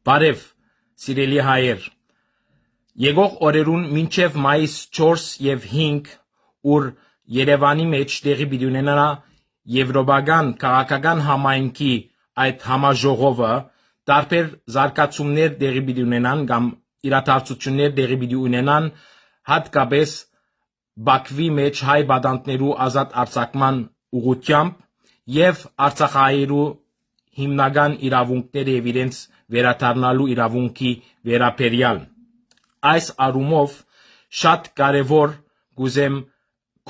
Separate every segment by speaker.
Speaker 1: Բարև, սիրելի հայեր, եկող օրերուն մինչև մայիս 4 և 5 ուր Երևանի մեջ տեղի պիտի ունենա Եվրոպական քաղաքական համայնքի այդ համաժողովը տարբեր զարգացումներ տեղի պիտի ունենան կամ իրադարձություններ տեղի պիտի ունենան հատկապես Բաքվի մեջ հայ բադանտներու ազատ արձակման ուղղությամբ և Արցախահայերու հիմնական իրավունքները և իրենց վերադառնալու իրավունքի վերաբերյալ։ Այս առումով շատ կարևոր գուզեմ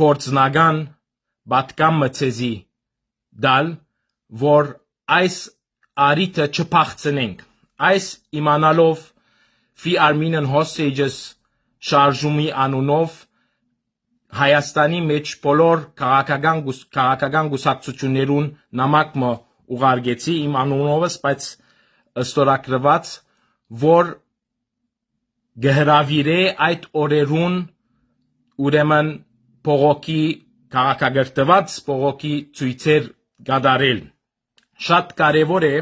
Speaker 1: գործնական պատկամը ցեզի դալ, որ այս արիթը չփախցնենք։ Այս իմանալով Free Armenian Hostages շարժումի անունով Հայաստանի մեջ բոլոր քաղաքական գուսակցություններուն նամակը ուղարկեցի իմ անունովս, բայց ստորագրված, որ գհրավիրե այդ օրերուն ուրեմն փողոքի քաղաքագրված փողոքի ցույցեր կատարել։ Շատ կարևոր է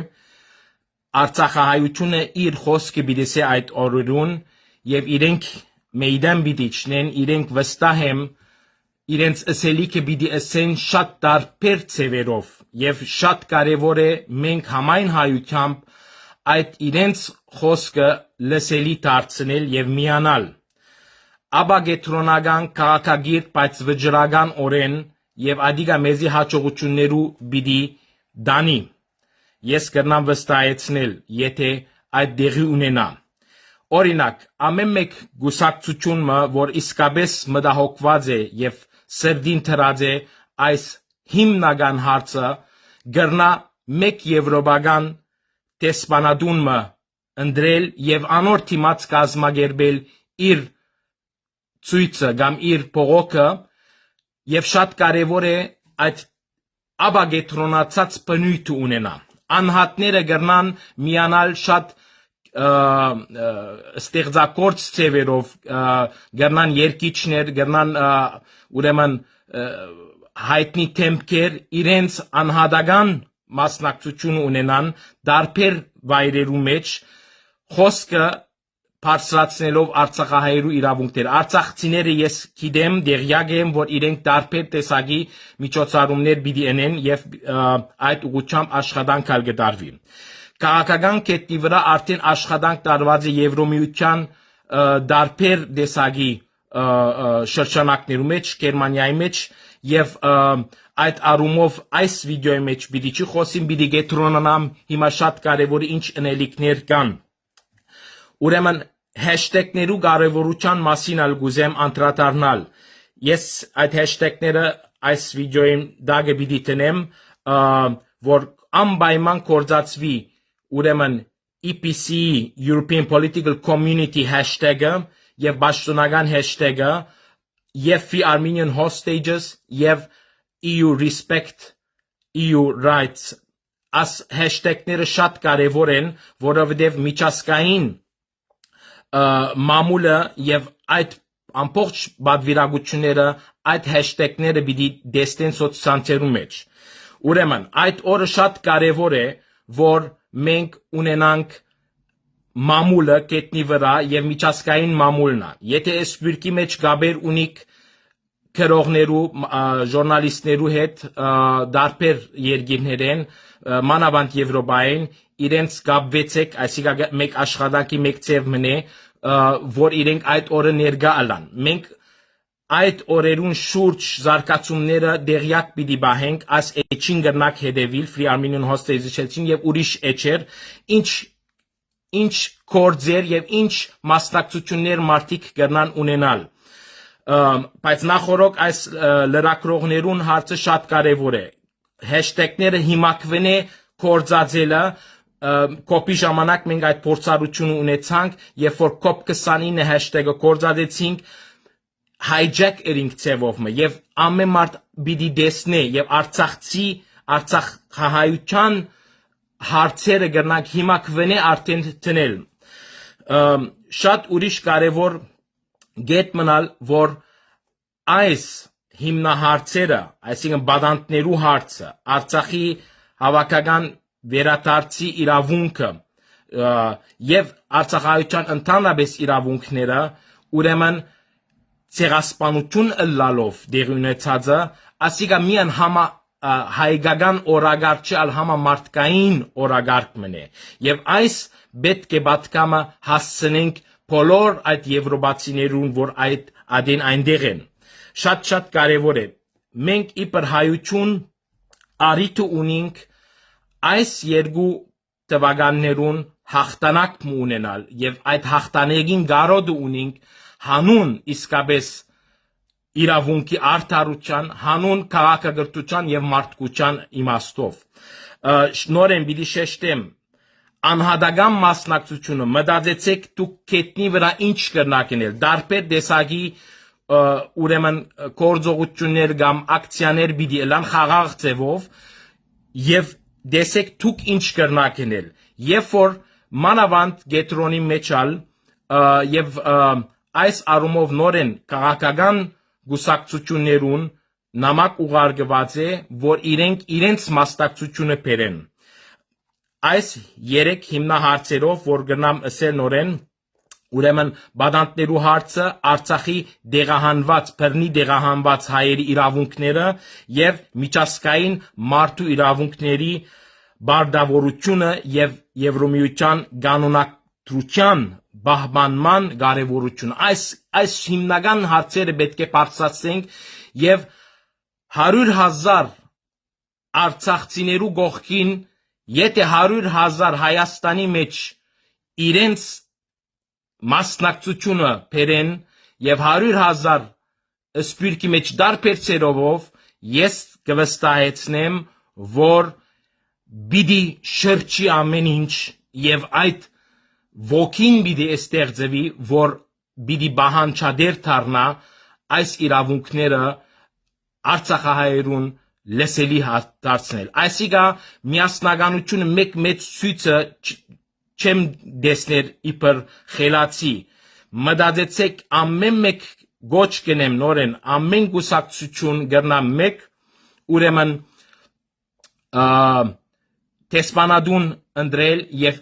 Speaker 1: Արցախահայությունը իր խոսքը բիդեսե այդ օրերուն եւ իրենք մեյդան պիտի չնեն, իրենք վստահ եմ իրենց ասելիքը պիտի ասեն շատ տարբեր ձևերով եւ շատ կարեւոր է մենք համայն հայությամբ այդ իրենց խոսքը լսելի դարձնել եւ միանալ աբագետրոնական քաղաքագիր բայց վճռական օրեն եւ ադիգա մեզի հաջողություններու պիտի դանի ես կրնամ վստահեցնել եթե այդ դեղի ունենա օրինակ ամեն մեկ գուսակցությունը որ իսկապես մտահոգված է եւ սրդին թրած է այս հիմնական հարցը գրնա մեկ եվրոպական տեսփանադունը ընդրել եւ անոր թիմած կազմակերպել իր ցույցը կամ իր փողոքը եւ շատ կարեւոր է այդ աբագետրոնացած բնույթ ունենա անհատները գրնան միանալ շատ ստեղծագործ ձևերով գրնան երկիչներ գրնան ուրեմն հայտնի թեմքեր իրենց անհատական մասնակցություն ունենան դարբեր վայրերու մեջ խոսքը բարձրացնելով Արցախահայերու իրավունքներ Արցախցիները ես գիտեմ դերյակ եմ որ իրենք դարբեր տեսակի միջոցառումներ պիտի անեն եւ այդ ուղղությամբ աշխատանք կատարվի քաղաքական կետնի վրա արդեն աշխատանք տարված է Եվրոմիության դարբեր տեսակի շրջանակներու մեջ Գերմանիայի մեջ եւ այդ առումով այս վիդեոյի մեջ պիտի չխոսեմ պիտի գետրոնանամ հիմա շատ կարեւոր ինչ անելիքներ կան ուրեմն հեշթեգներու կարեւորության մասին ալգուզեմ անդրադառնալ ես այդ հեշթեգները այս վիդեոյին դագը պիտի տնեմ որ անպայման կործածվի ուրեմն EPC European Political Community hashtag-ը եւ պաշտոնական hashtag-ը եւ Free Armenian Hostages եւ EU Respect EU Rights as hashtag-ները շատ կարեւոր են որովհետեւ միջազգային մամուլը եւ այդ ամբողջ բادվիրագությունները այդ hashtag-ները պիտի դեստեն սոցցանցերու մեջ ուրեմն այդ օրը շատ կարեւոր է որ մենք ունենանք մամուլը կետնի վրա եւ միջազգային մամուլն է եթե սպիրկի մեջ գաբեր ունիք քրողներու ժուրնալիստներու հետ դարբեր երկիրներեն մանավանդ Եվրոպային իրենց կապվեցեք այսինքն մեկ աշխատանքի մեկ ծև մնե որ իրենք այդ օրը ներկա ալան մենք այդ օրերուն շուրջ զարգացումները դերյակ պիտի բահենք as էջին գրնակ հետևիլ Free Armenian Hostages էջին եւ ուրիշ էջեր ինչ կորձեր եւ ինչ մասնակցություններ մարդիկ կգնան ունենալ բայց նախորոք այս լրակրողներուն հարցը շատ կարեւոր է հեշթեգները հիմակվեն է կորձածելը կոպի ժամանակ մենք այդ փորձառությունը ունեցանք երբ որ COP29 հեշթեգը կորձածեցինք hijack erink ծևովը եւ ամեն մարդ պիտի դեսնե եւ Արցախահայության հարցերը գրնակ հիմակվեն է արդեն տնել շատ ուրիշ կարեւոր գետ մնալ որ այս հիմնահարցերը այսինքն բադանտներու հարցը Արցախի հավաքական վերադարձի իրավունքը եւ Արցախայության ընդհանրապես իրավունքները ուրեմն ցեղասպանություն ըլլալով դեղի ունեցածը ասիկա միան հայկական օրագարկ չէ, այլ համամարտկային օրագարկ մնե եւ այս պետք է պատկամը հասցնենք բոլոր այդ եվրոպացիներուն, որ այդ adin այնտեղ են շատ կարևոր է մենք իբր հայություն արիթ ունենք այս երկու տվականներուն հաղթանակ ունենալ եւ այդ հաղթանակին գարոդ ունենք հանուն իսկապես իրավունքի արդարության, հանուն քաղաքագրթության եւ մարդկության իմաստով շնորհեմ պիտի շեշտեմ անհատական մասնակցությունը մտածեցեք դուք կետնի վրա ինչ կրնակ ենել դարբեր տեսակի ուրեմն գործողություններ կամ ակցիաներ պիտի ելան խաղաղ ձևով եւ դեսեք դուք ինչ կրնակ ենել երբ որ մանավանդ գետրոնի մեջալ եւ այս արումով նորեն քաղաքական գուսակցություններուն նամակ ուղարկված է որ իրենց մասնակցությունը բերեն այս երեք հիմնահարցերով որ գնամ ասել նորեն ուրեմն բադանտներու հարցը Արցախի դեղահանված բռնի դեղահանված հայերի իրավունքները եւ միջազգային մարդու իրավունքների բարդավորությունը եւ Եվրոմիության կանոնակրթության բահմանման կարևորություն այս հիմնական հարցերը պետք է բարձրացնենք եւ 100,000 արցախցիներու գողքին եթե 100,000 Հայաստանի մեջ իրենց մասնակցությունը բերեն եւ 100,000 սպիրկի մեջ դարբեր ցերովով ես կվստահեցնեմ որ բիդի շրջի ամեն ինչ եւ այդ ոգին բիդի ստեղծվի որ բիդի բահանջադեր դառնա այս իրավունքները Արցախահայերուն լսելի դարձնել այսիկա միասնականությունը մեկ մեծ ցույցը չեմ դեսներ իբր խելացի մտածեցեք ամեն մեկ գոչ կնեմ նորեն ամեն գուսակցություն գրնա մեկ ուրեմն տեսփանադուն ընդրել եւ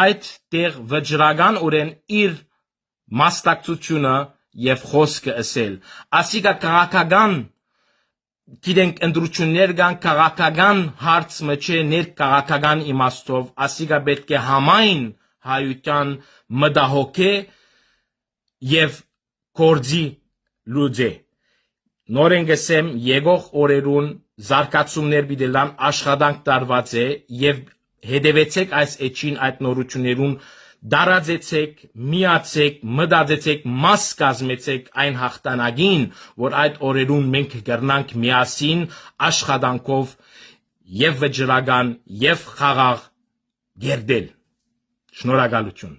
Speaker 1: այդ տեղ վճռական օրեն իր մասնակցությունը եւ խոսքը ասել ասիկա քաղաքական գիտենք ընդրություններ կան քաղաքական հարց մէջ ներքաղաքական իմաստով ասիկա պետք է համայն հայության մտահոգե եւ կորձի լուծե նորեն գսեմ եկող օրերուն զարգացումներ բիդելան աշխատանք տարված է եւ հետևեցեք այս էջին այդ նորություններուն դարաձեցեք միացեք մտածեցեք մաս կազմեցեք այն հաղթանակին որ այդ օրերուն մենք կգրնանք միասին աշխատանքով եւ վճռական եւ խաղաղ գերդել շնորհակալություն